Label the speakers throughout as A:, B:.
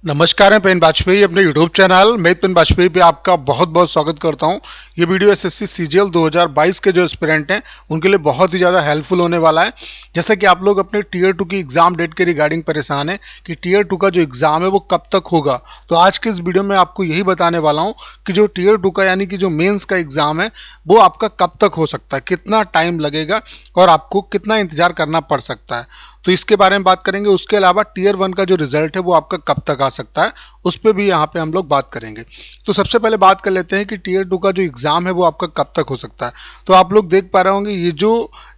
A: नमस्कार, मैं पेन वाजपेयी अपने यूट्यूब चैनल मैं पेन वाजपेयी पे आपका बहुत बहुत स्वागत करता हूं। ये वीडियो एसएससी सीजीएल 2022 के जो एस्पिरेंट हैं उनके लिए बहुत ही ज़्यादा हेल्पफुल होने वाला है। जैसा कि आप लोग अपने टीयर 2 की एग्ज़ाम डेट के रिगार्डिंग परेशान हैं कि टीयर 2 का जो एग्ज़ाम है वो कब तक होगा, तो आज के इस वीडियो में आपको यही बताने वाला हूँ कि जो टीयर 2 का यानी कि जो मेन्स का एग्ज़ाम है वो आपका कब तक हो सकता है, कितना टाइम लगेगा और आपको कितना इंतज़ार करना पड़ सकता है, तो इसके बारे में बात करेंगे। उसके अलावा टीयर 1 का जो रिजल्ट है वो आपका कब तक आ सकता है उस पर भी यहाँ पे हम लोग बात करेंगे। तो सबसे पहले बात कर लेते हैं कि टीयर 2 का जो एग्ज़ाम है वो आपका कब तक हो सकता है। तो आप लोग देख पा रहे होंगे ये जो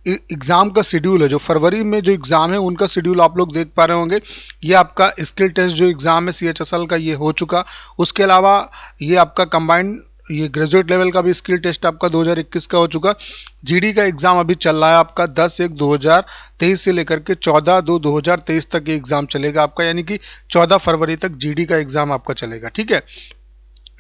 A: एग्ज़ाम का शेड्यूल है, जो फरवरी में जो एग्ज़ाम है उनका शेड्यूल आप लोग देख पा रहे होंगे। ये आपका स्किल टेस्ट जो एग्ज़ाम है CHSL का ये हो चुका। उसके अलावा ये आपका कंबाइंड ये ग्रेजुएट लेवल का भी स्किल टेस्ट आपका 2021 का हो चुका। जीडी का एग्ज़ाम अभी चल रहा है आपका 10/1/2023 से लेकर के 14/2/2023 तक ये एग्ज़ाम चलेगा आपका, यानी कि 14 फरवरी तक जीडी का एग्ज़ाम आपका चलेगा, ठीक है।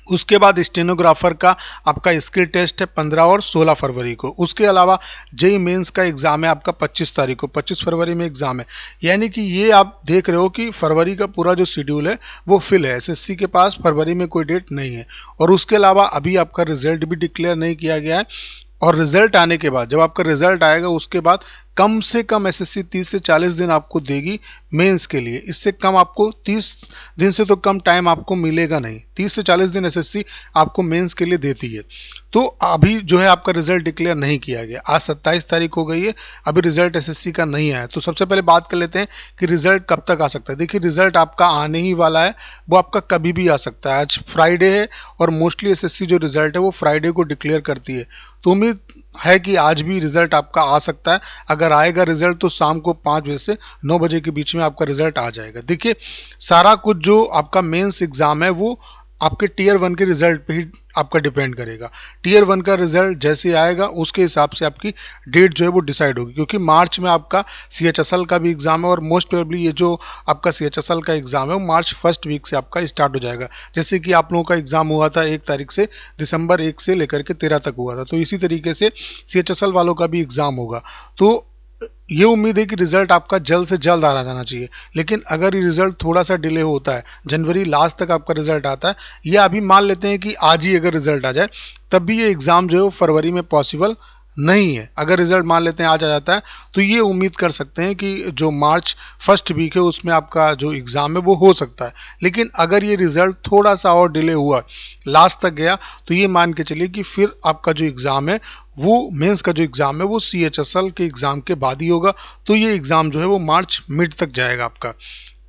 A: उसके बाद स्टेनोग्राफर का आपका स्किल टेस्ट है 15 और 16 फरवरी को। उसके अलावा जेई मेंस का एग्ज़ाम है आपका 25 तारीख को, 25 फरवरी में एग्ज़ाम है। यानी कि ये आप देख रहे हो कि फरवरी का पूरा जो शेड्यूल है वो फिल है, एसएससी के पास फरवरी में कोई डेट नहीं है। और उसके अलावा अभी आपका रिजल्ट भी डिक्लेयर नहीं किया गया है, और रिजल्ट आने के बाद जब आपका रिजल्ट आएगा उसके बाद कम से कम एसएससी 30 से 40 दिन आपको देगी मेंस के लिए। इससे कम आपको 30 दिन से तो कम टाइम आपको मिलेगा नहीं। 30 से 40 दिन एसएससी आपको मेंस के लिए देती है। तो अभी जो है आपका रिजल्ट डिक्लेयर नहीं किया गया। आज 27 तारीख हो गई है, अभी रिजल्ट एसएससी का नहीं आया। तो सबसे पहले बात कर लेते हैं कि रिजल्ट कब तक आ सकता है। देखिए रिजल्ट आपका आने ही वाला है, वो आपका कभी भी आ सकता है। आज फ्राइडे है और मोस्टली एसएससी जो रिजल्ट है वो फ्राइडे को डिक्लेयर करती है, तो उम्मीद है कि आज भी रिजल्ट आपका आ सकता है। अगर आएगा रिजल्ट तो शाम को 5 बजे से 9 बजे के बीच में आपका रिजल्ट आ जाएगा। देखिए सारा कुछ जो आपका मेंस एग्ज़ाम है वो आपके टीयर 1 के रिजल्ट पे ही आपका डिपेंड करेगा। टीयर 1 का रिजल्ट जैसे आएगा उसके हिसाब से आपकी डेट जो है वो डिसाइड होगी, क्योंकि मार्च में आपका CHSL का भी एग्ज़ाम है और मोस्ट प्रोबेबली ये जो आपका CHSL का एग्ज़ाम है वो मार्च फर्स्ट वीक से आपका स्टार्ट हो जाएगा। जैसे कि आप लोगों का एग्ज़ाम हुआ था 1 तारीख से, दिसंबर 1 से लेकर के 13 तक हुआ था, तो इसी तरीके से CHSL वालों का भी एग्ज़ाम होगा। तो ये उम्मीद है कि रिजल्ट आपका जल्द से जल्द आ जाना चाहिए। लेकिन अगर ये रिजल्ट थोड़ा सा डिले होता है, जनवरी लास्ट तक आपका रिजल्ट आता है, या अभी मान लेते हैं कि आज ही अगर रिजल्ट आ जाए, तब भी ये एग्ज़ाम जो है वो फरवरी में पॉसिबल नहीं है। अगर रिजल्ट मान लेते हैं आज आ जाता है तो ये उम्मीद कर सकते हैं कि जो मार्च फर्स्ट वीक है उसमें आपका जो एग्ज़ाम है वो हो सकता है। लेकिन अगर ये रिज़ल्ट थोड़ा सा और डिले हुआ, लास्ट तक गया, तो ये मान के चलिए कि फिर आपका जो एग्ज़ाम है वो मेंस का जो एग्ज़ाम है वो CHSL के एग्ज़ाम के बाद ही होगा। तो ये एग्ज़ाम जो है वो मार्च मिड तक जाएगा आपका,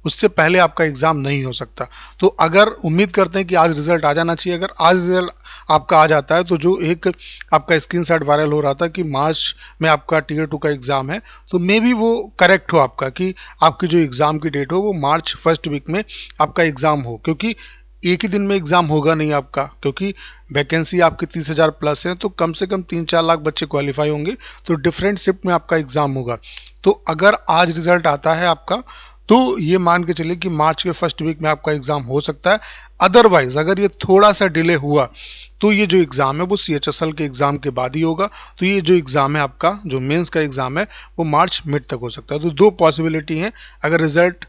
A: उससे पहले आपका एग्ज़ाम नहीं हो सकता। तो अगर उम्मीद करते हैं कि आज रिज़ल्ट आ जाना चाहिए, अगर आज रिज़ल्ट आपका आ जाता है तो जो एक आपका स्क्रीनशॉट वायरल हो रहा था कि मार्च में आपका टीयर 2 का एग्ज़ाम है, तो मे भी वो करेक्ट हो आपका कि आपकी जो एग्ज़ाम की डेट हो वो मार्च फर्स्ट वीक में आपका एग्ज़ाम हो, क्योंकि एक ही दिन में एग्ज़ाम होगा नहीं आपका, क्योंकि वैकेंसी आपकी 30,000 प्लस है, तो कम से कम 3-4 लाख बच्चे क्वालिफाई होंगे, तो डिफरेंट शिफ्ट में आपका एग्ज़ाम होगा। तो अगर आज रिज़ल्ट आता है आपका तो ये मान के चलिए कि मार्च के फर्स्ट वीक में आपका एग्ज़ाम हो सकता है। अदरवाइज अगर ये थोड़ा सा डिले हुआ तो ये जो एग्ज़ाम है वो CHSL के एग्ज़ाम के बाद ही होगा। तो ये जो एग्ज़ाम है आपका जो मेंस का एग्ज़ाम है वो मार्च मिड तक हो सकता है। तो दो पॉसिबिलिटी हैं। अगर रिज़ल्ट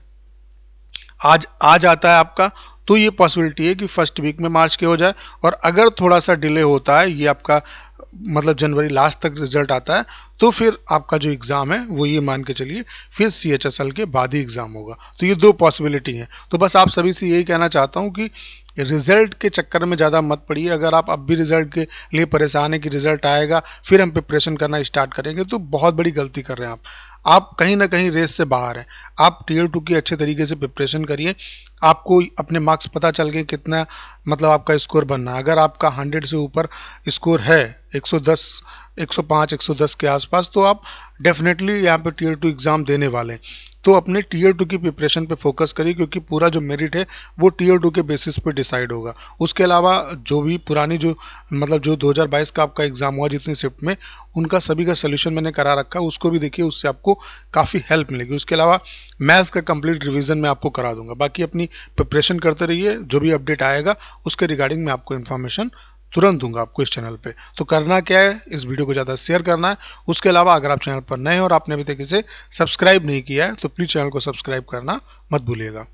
A: आज आता है आपका तो ये पॉसिबिलिटी है कि फर्स्ट वीक में मार्च के हो जाए, और अगर थोड़ा सा डिले होता है, ये आपका मतलब जनवरी लास्ट तक रिजल्ट आता है, तो फिर आपका जो एग्ज़ाम है वो ये मान के चलिए फिर CHSL के बाद ही एग्ज़ाम होगा। तो ये दो पॉसिबिलिटी हैं। तो बस आप सभी से यही कहना चाहता हूँ कि रिज़ल्ट के चक्कर में ज़्यादा मत पड़िए। अगर आप अब भी रिज़ल्ट के लिए परेशान हैं कि रिज़ल्ट आएगा फिर हम प्रिपरेशन करना स्टार्ट करेंगे, तो बहुत बड़ी गलती कर रहे हैं आप कहीं ना कहीं रेस से बाहर हैं। आप टीयर 2 की अच्छे तरीके से प्रिपरेशन करिए। आपको अपने मार्क्स पता चल गए कितना मतलब आपका स्कोर बनना है। अगर आपका 100 से ऊपर स्कोर है, 110, 105, 110 के आसपास, तो आप डेफिनेटली यहाँ पे टीयर 2 एग्ज़ाम देने वाले हैं। तो अपने टीयर 2 की प्रिपरेशन पे फोकस करिए, क्योंकि पूरा जो मेरिट है वो टीयर 2 के बेसिस पे डिसाइड होगा। उसके अलावा जो भी पुरानी जो मतलब जो 2022 का आपका एग्ज़ाम हुआ जितनी शिफ्ट में, उनका सभी का सोल्यूशन मैंने करा रखा है, उसको भी देखिए, उससे आपको काफ़ी हेल्प मिलेगी। उसके अलावा मैथ्स का कंप्लीट रिवीजन मैं आपको करा दूंगा। बाकी अपनी प्रिपरेशन करते रहिए, जो भी अपडेट आएगा उसके रिगार्डिंग मैं आपको इन्फॉर्मेशन तुरंत दूंगा आपको इस चैनल पे। तो करना क्या है, इस वीडियो को ज़्यादा शेयर करना है। उसके अलावा अगर आप चैनल पर नए हैं और आपने अभी तक इसे सब्सक्राइब नहीं किया है तो प्लीज़ चैनल को सब्सक्राइब करना मत भूलिएगा।